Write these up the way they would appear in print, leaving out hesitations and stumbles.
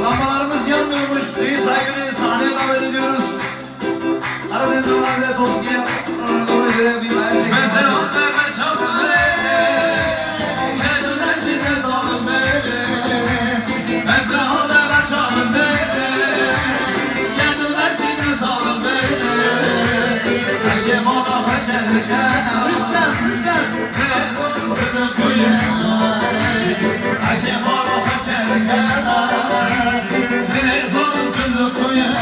Lambalarımız yanmıyormuş. Düğün saygını sahneye davet ediyoruz. Karadeniz Orhan'da Tolki'ye ona göre bir bayağı çekelim. Ben seni onlarla çaldım Kendin dersinde saldım beni. Ben seni onlarla çaldım Kendin dersinde saldım beni. Hakem ona kaçarken Rüstem ne sorun kırık koyun. Hakem ona kaçarken ne sorun kırık koyun.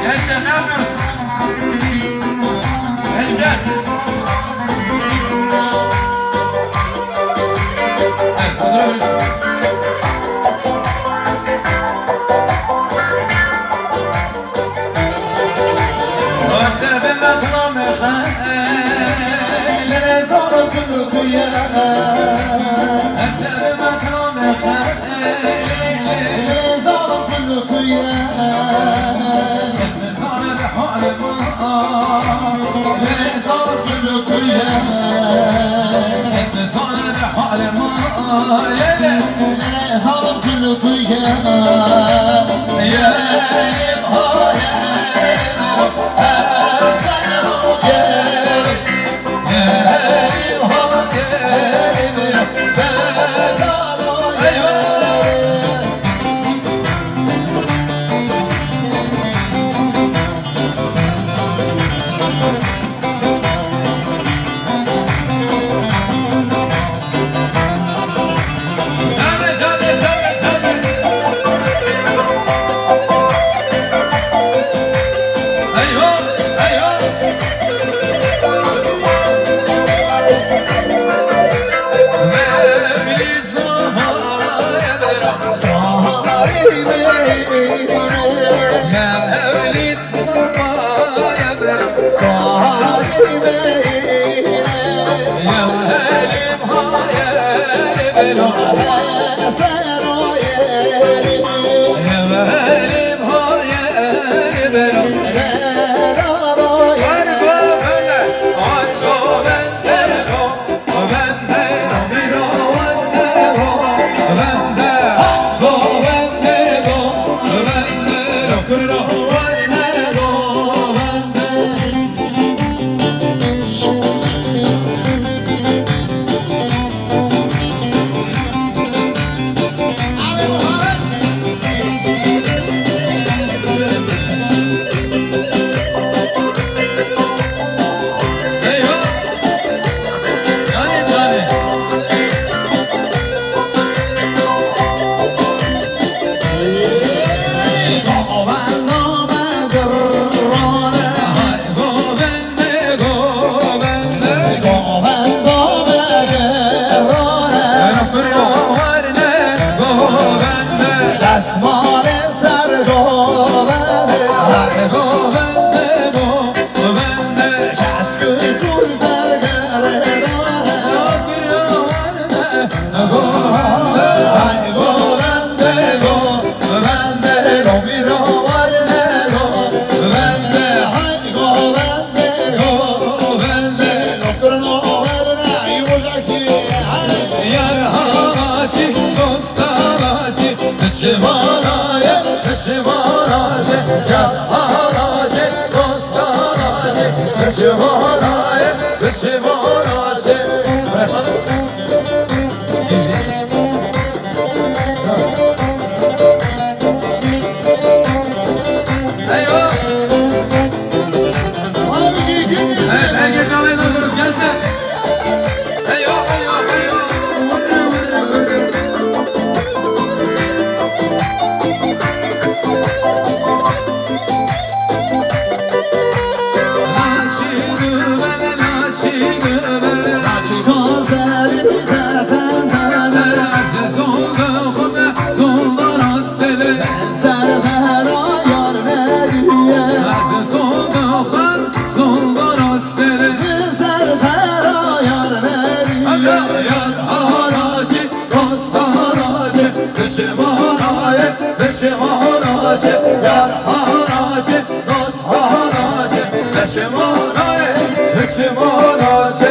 Gençler ne yapıyorsunuz? Gençler! Evet, oturabilirsiniz. Özlebime kılamı xeylere zarım kulu kuya. Özlebime kılamı xeylere zarım kulu kuya. Salım kulu kuya. Put it on. دستمال سرگاونده هر گاونده گاونده کس که سور سرگره داره گاونده های گاونده گاونده نمی رو ورده گاونده های گاونده گاونده دکتر نورده یوزکی یار هاشی دوستاناشی چمانایه چماناشه یار هاشی دوستاناشی چمانایه چماناشه herkes alayın alırız gelsin. Eyvah eyvah eyvah. Naşi konserini teten tene az solda xume solda rastele ben serhera yar veriye az solda xan solda rastele ben serhera yar veriye yar haraci dostanaci düşmanaye düşmanaci yar haraci dostanaci düşmanaye düşmanaci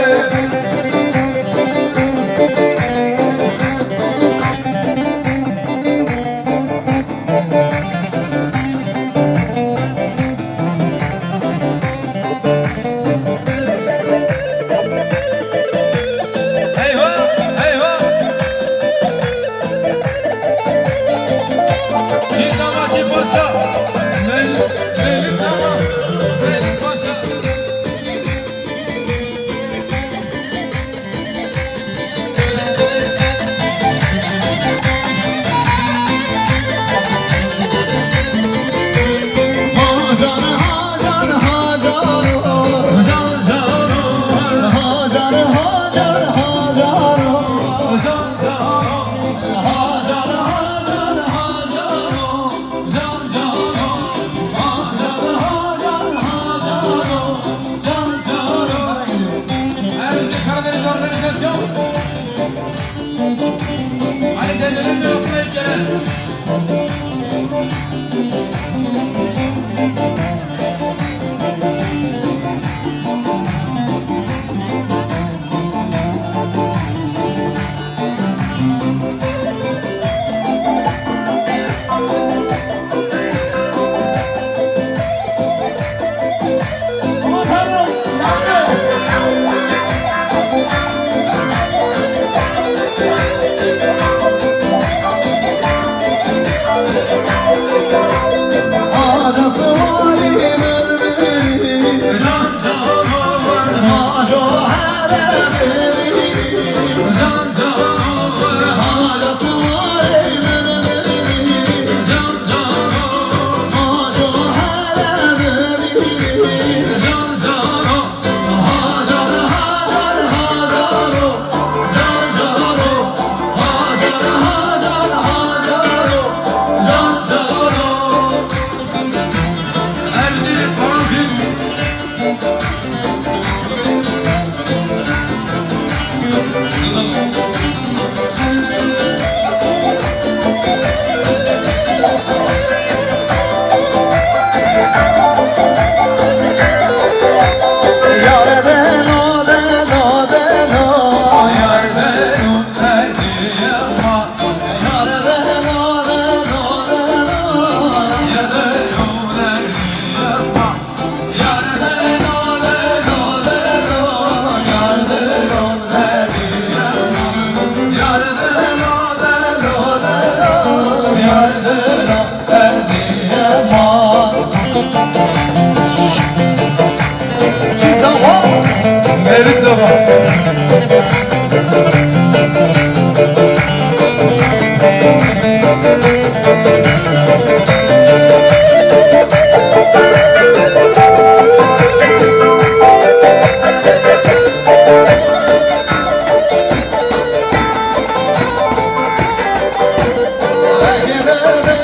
Give it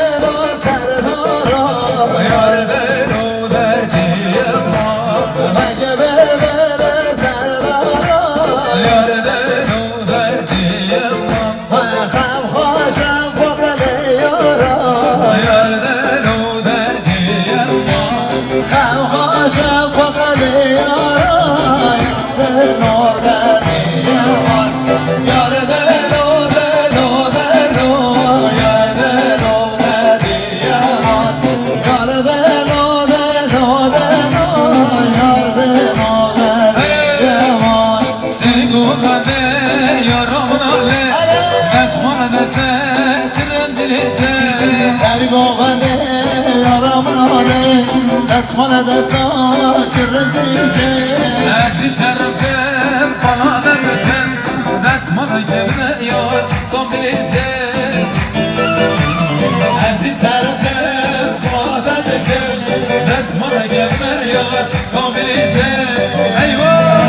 گوهده یارمون آره دستمان دستا شرم دیگه Ezi tarafım bana da ötem Desmana gemine yar komplize Ezi tarafım bana da ötem Desmana gemine yar komplize Eyvah!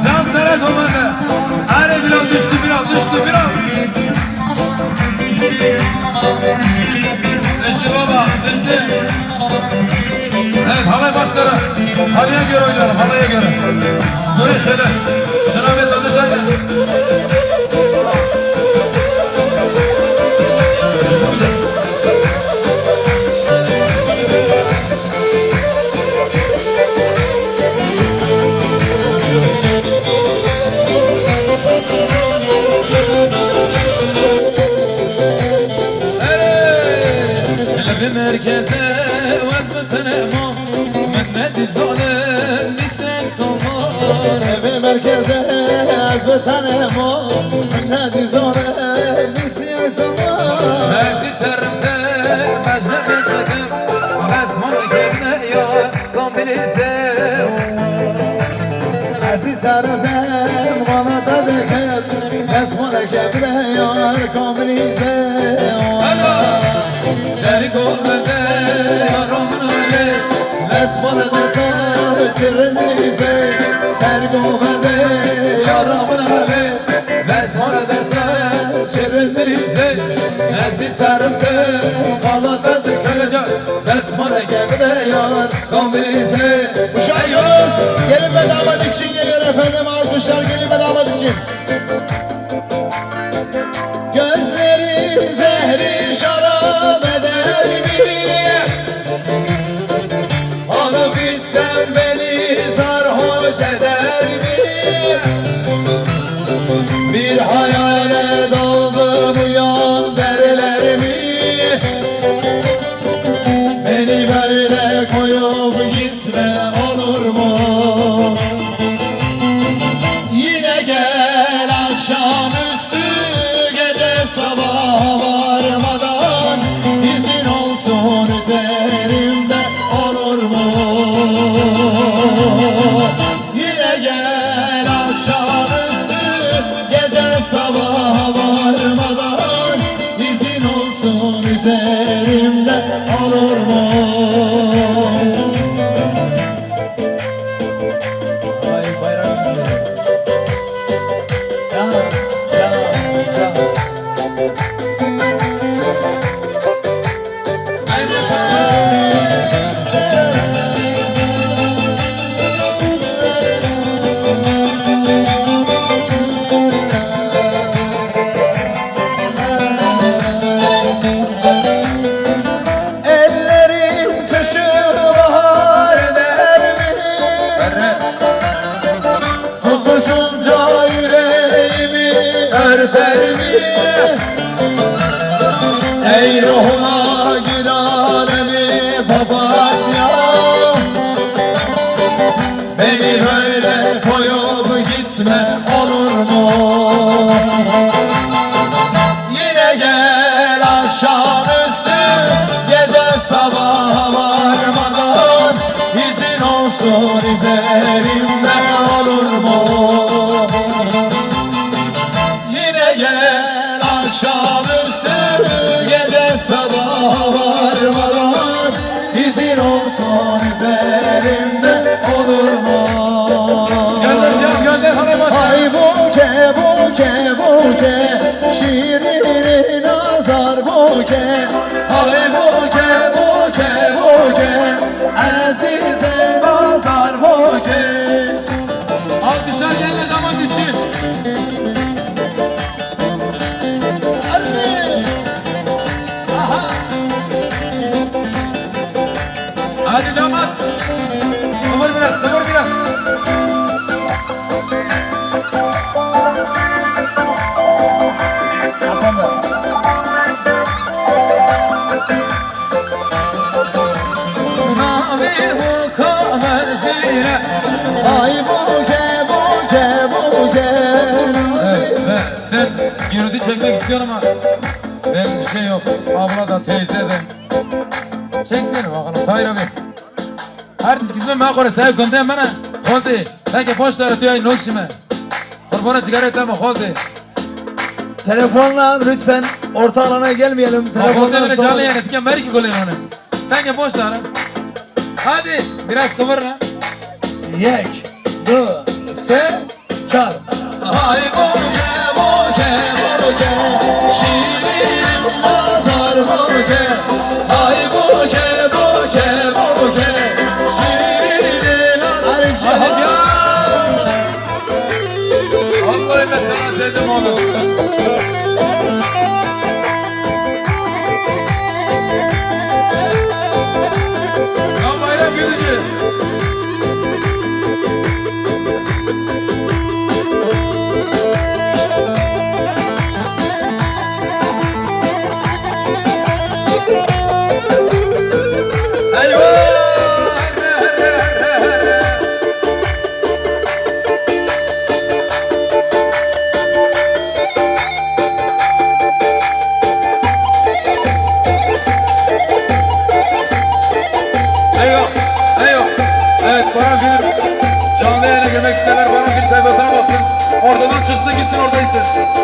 Can sana komadı Hadi biraz düştü biraz düştü biraz Düştü baba düştü Evet halay başları Halaya göre oynayalım halaya göre Böyle şöyle Şuna mesajı söyle merkeze vazmetene mo Mehmet zalim misek solma Evi merkeze azvetane mo Mehmet zalim misek solma Ezi terimde mecne mesekim Esmana gemine yar komplize Ezi tarafım bana da deket Esmana kebde yar komplize Seni kovmede yarımın öyle Esmana desa çırınlize Sen kovmede yaramın ali Esmana desa çırınlize Ezi tarafım bana da deket Esmana kebde yar komplize Uşağıyız gelin ve damat için geliyor efendim alkışlar gelin ve damat için Gözleri zehri şarap eder mi? Onu bilsem beni sarhoş eder mi? Bir hayale daldım uyan derler mi? Beni böyle koyup gitme olur mu? Yine gel akşamüstü gece sabah varmadan izin olsun üzerimde olur mu? Yine gel akşamüstü gece sabah varmadan izin olsun üzerimde olur mu? Ay bayram güzeli. Ya, ya, ya. Ellerim kışı bahar eder mi? Tutuşunca yüreğimi örter mi? Ey ruhuma gül alemi papatya Beni böyle koyup gitme olur mu? Yine gel akşamüstü gece sabah varmadan izin olsun üzerimde olur mu? Yine gel akşamüstü gece sabah varmadan izin olsun üzerimde olur mu? Gönder halay başları Ay buke buke buke şiirin nazar buke Ay buke buke buke azize nazar buke Alkışlar gelme damat için Hadi damat Kıvır biraz kıvır biraz Hasan da Mavi bu kamer zire Ay buke buke buke Evet, sen gürültü çekmek istiyorum ama ben şey yok. Abla da teyze de. Çeksene bakalım Tahir abi. Artist kızım ben kore sahip gönderen bana. Holdi. Sanki boş da ötüyor nokşime. Kurbana çıkar etme Holdi. Telefonla lütfen orta alana gelmeyelim. Holdi Telefonla öyle canlı yayın etken belki golün onu. Sanki boş da hadi biraz kıvır lan. Yek, dı, se, çar. Hay boke, boke, boke, şirin nazar boke. Hay boke, boke, boke, şirin nazar boke. Vallahi ben sana sevdim oğlum. Ya bayram gülücü. Sayfasına baksın, oradan çıksın gitsin orada istesin.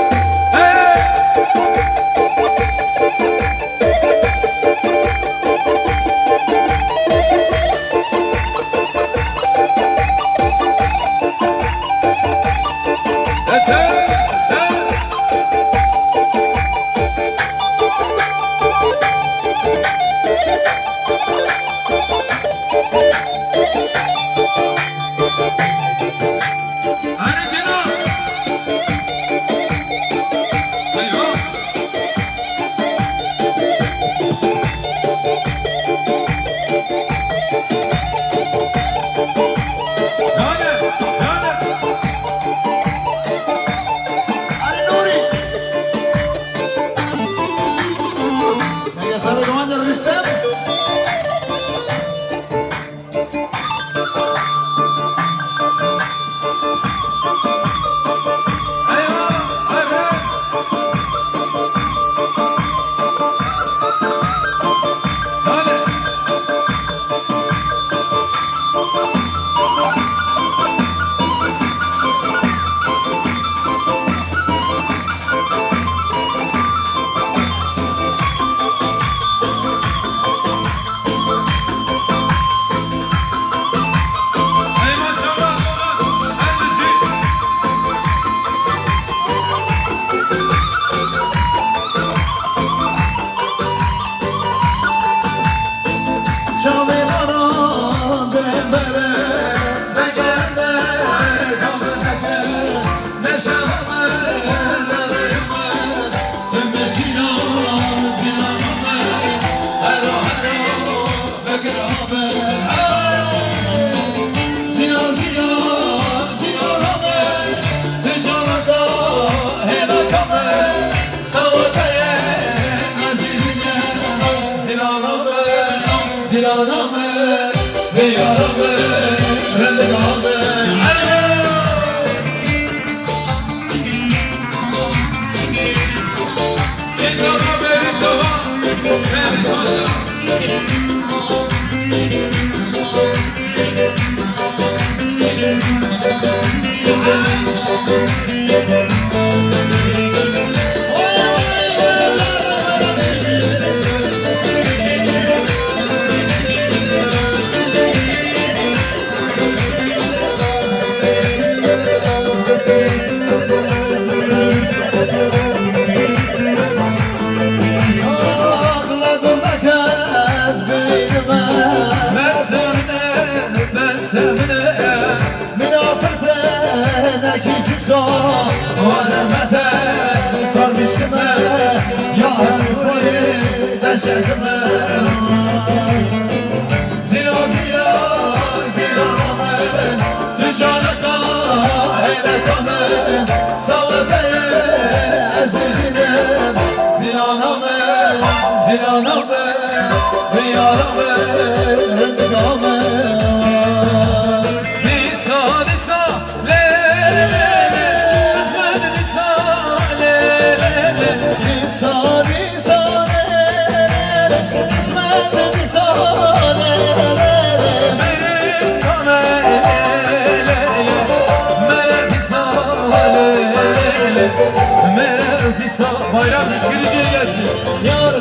Nisa, Nisa,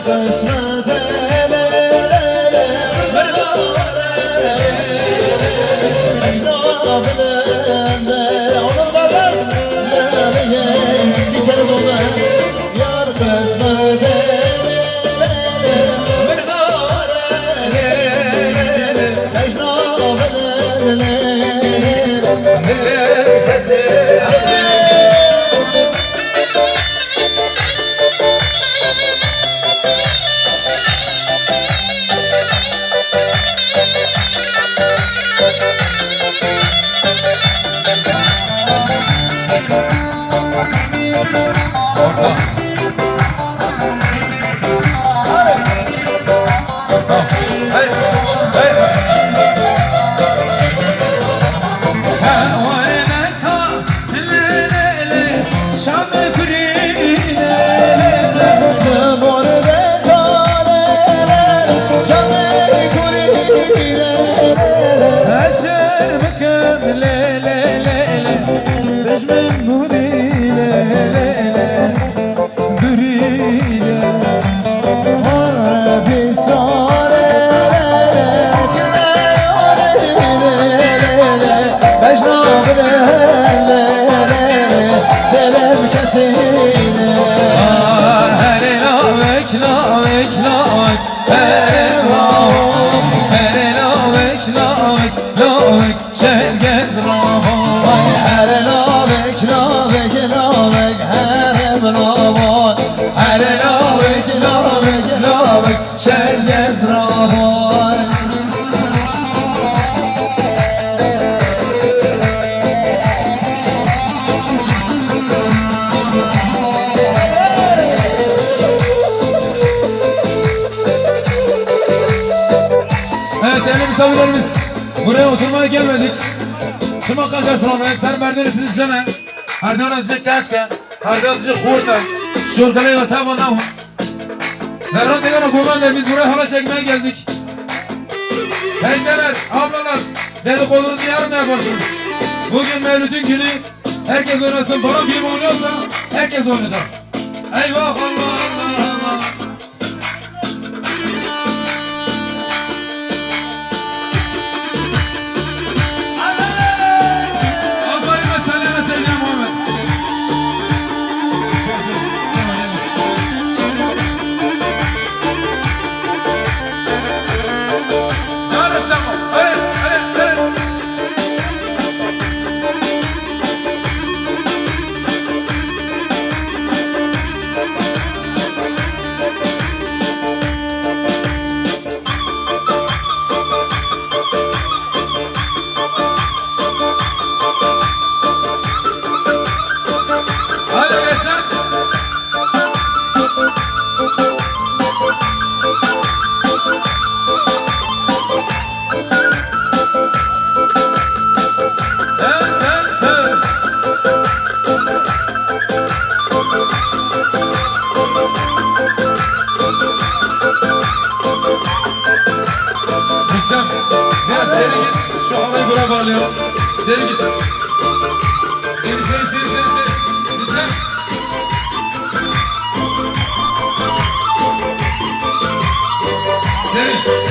kısmet ele Eşraf ele Olur varmaz Bir sene doldu Yar kısmet ele Eşraf ele Misafirlerimiz buraya oturmaya gelmedik. Çıma kaçarsın oraya. Sen merdiveni dizişene. Merdiveni dizecek kaçken. Merdiveni dizecek kurda. Şurdalayı ve tabanına mı? Merhaba tekrar okumanlar. Biz buraya hala çekmeye geldik. Teyzeler, ablalar. Dedikodunuzu yarın da yaparsınız. Bugün Mevlüt'ün günü. Herkes oynasın. Bana film oynuyorsa herkes oynayacak. Eyvah Allah Allah Allah. Seri git. Seri. Lütfen. Seri.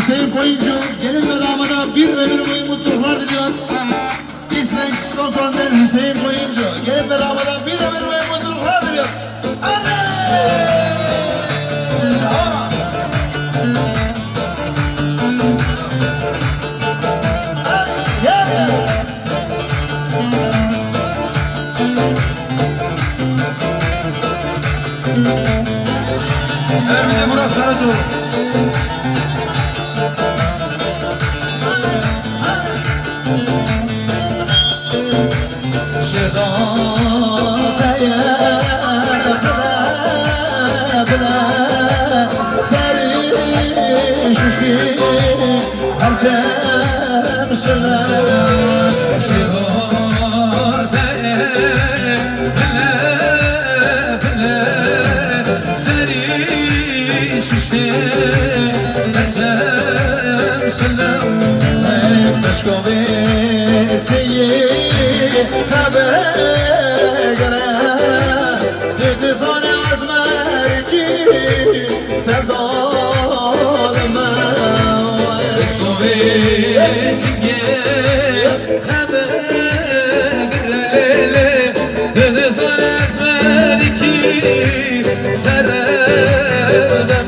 Hüseyin Koyuncu gelin ve damada bir ömür boyu mutluluklar diliyor. İsveç Stockholm'dan Hüseyin Koyuncu gelin ve damada bir ömür boyu mutluluklar diliyor. Anne! Ermine Murat Saracoğlu.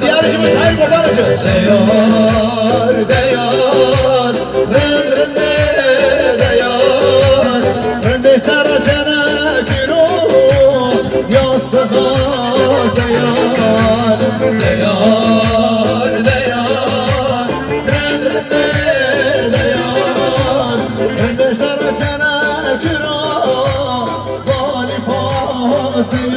Yarışımız hayır koparıcı. Diyor, diyor, rende, diyor, rende staracana kiro, yastığa sayar. Diyor, diyor, rende, diyor, rende staracana kiro, vali fasıyar.